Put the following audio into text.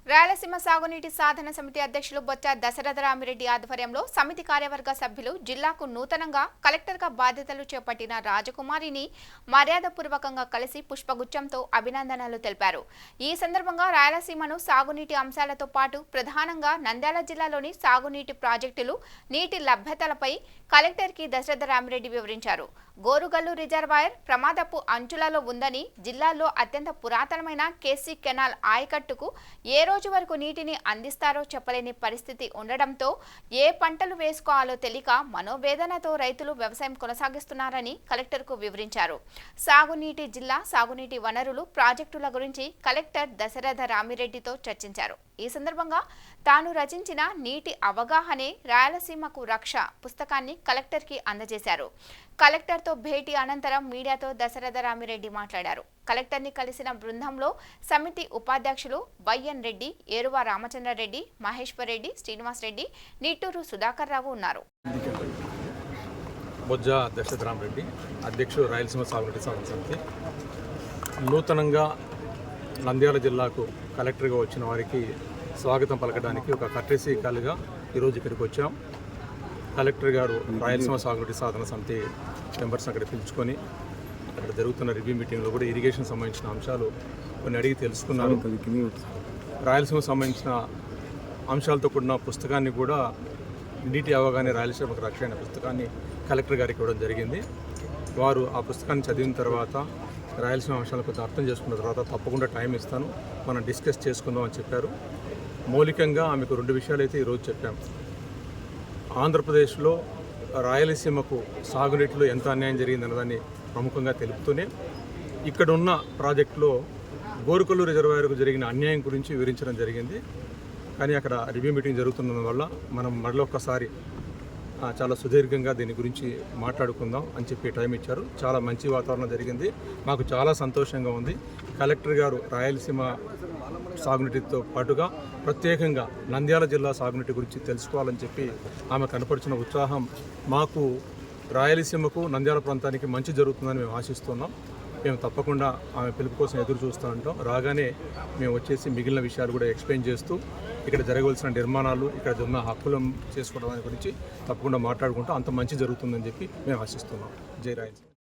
రాయలసీమ సాగునీటి సాధన సమితి అధ్యక్షులు బొత్స దశరథరామిరెడ్డి ఆధ్వర్యంలో సమితి కార్యవర్గ సభ్యులు జిల్లాకు నూతనంగా కలెక్టర్గా బాధ్యతలు చేపట్టిన రాజకుమారిని మర్యాదపూర్వకంగా కలిసి పుష్పగుచ్చంతో అభినందనలు తెలిపారు. ఈ సందర్భంగా రాయలసీమను సాగునీటి అంశాలతో పాటు ప్రధానంగా నంద్యాల జిల్లాలోని సాగునీటి ప్రాజెక్టులు, నీటి లభ్యతలపై కలెక్టర్కి దశరథరామిరెడ్డి వివరించారు. గోరుగల్లు రిజర్వాయర్ ప్రమాదపు అంచులలో ఉందని, జిల్లాలో అత్యంత పురాతనమైన కేసీ కెనాల్ ఆయకట్టుకు ఏ రోజు వరకు నీటిని అందిస్తారో చెప్పలేని పరిస్థితి ఉండడంతో ఏ పంటలు వేసుకోవాలో తెలియక మనోవేదనతో రైతులు వ్యవసాయం కొనసాగిస్తున్నారని కలెక్టర్కు వివరించారు. సాగునీటి జిల్లా సాగునీటి వనరులు, ప్రాజెక్టుల గురించి కలెక్టర్ దశరథరామిరెడ్డితో చర్చించారు. ఈ సందర్భంగా తాను రచించిన నీటి అవగాహనే రాయలసీమకు రక్ష పుస్తకాన్ని కలెక్టర్కి అందజేశారు. కలెక్టర్తో భేటీ అనంతరం మీడియాతో దశరథరామిరెడ్డి మాట్లాడారు. కలెక్టర్ని కలిసిన బృందంలో సమితి ఉపాధ్యక్షులు వైఎన్ రెడ్డి, ఏరువ రామచంద్రారెడ్డి, మహేశ్వర్ రెడ్డి, శ్రీనివాస్ రెడ్డి, నిట్టూరు సుధాకర్ రావు ఉన్నారు. బొజ్జ దశరథరామిరెడ్డి, అధ్యక్షుడు రాయలసీమ సాగునీటి సాధన సమితి. నూతనంగా నంద్యాల జిల్లాకు కలెక్టర్గా వచ్చిన వారికి స్వాగతం పలకడానికి ఒక కర్టెసీ కాల్గా ఈరోజు ఇక్కడికి వచ్చాం. కలెక్టర్ గారు రాయలసీమ సాగునీటి సాధన సమితి మెంబర్స్ అక్కడ పిలుచుకొని అక్కడ జరుగుతున్న రివ్యూ మీటింగ్లో కూడా ఇరిగేషన్ సంబంధించిన అంశాలు కొన్ని అడిగి తెలుసుకున్నారు. రాయలసీమ సంబంధించిన అంశాలతో కూడిన పుస్తకాన్ని కూడా నీటి అవగాహన రాయలసీమకు రక్ష అనే పుస్తకాన్ని కలెక్టర్ గారికి ఇవ్వడం జరిగింది. వారు ఆ పుస్తకాన్ని చదివిన తర్వాత రాయలసీమ అంశాలను కొంచెం అర్థం చేసుకున్న తర్వాత తప్పకుండా టైం ఇస్తాను, మనం డిస్కస్ చేసుకుందాం అని చెప్పారు. మౌలికంగా ఆమెకు 2 విషయాలు అయితే ఈరోజు చెప్పాం. ఆంధ్రప్రదేశ్లో రాయలసీమకు సాగునీటిలో ఎంత అన్యాయం జరిగిందన్నదాన్ని ప్రముఖంగా తెలుపుతూనే ఇక్కడున్న ప్రాజెక్టులో గోరుకల్లు రిజర్వాయర్కు జరిగిన అన్యాయం గురించి వివరించడం జరిగింది. కానీ అక్కడ రివ్యూ మీటింగ్ జరుగుతున్నందువల్ల మనం మరొకసారి చాలా సుదీర్ఘంగా దీని గురించి మాట్లాడుకుందాం అని చెప్పి టైం ఇచ్చారు. చాలా మంచి వాతావరణం జరిగింది. మాకు చాలా సంతోషంగా ఉంది. కలెక్టర్ గారు రాయలసీమ సాగునీటితో పాటుగా ప్రత్యేకంగా నంద్యాల జిల్లా సాగునీటి గురించి తెలుసుకోవాలని చెప్పి ఆమె కనపరిచిన ఉత్సాహం మాకు రాయలసీమకు, నంద్యాల ప్రాంతానికి మంచి జరుగుతుందని మేము ఆశిస్తున్నాం. మేము తప్పకుండా ఆమె పిలుపు కోసం ఎదురు చూస్తూ ఉంటాం. రాగానే మేము వచ్చేసి మిగిలిన విషయాలు కూడా ఎక్స్ప్లెయిన్ చేస్తూ ఇక్కడ జరగవలసిన నిర్మాణాలు, ఇక్కడ ఉన్న హక్కులను చేసుకోవడం గురించి తప్పకుండా మాట్లాడుకుంటూ అంత మంచి జరుగుతుందని చెప్పి మేము ఆశిస్తున్నాం. జై రాయలసీమ.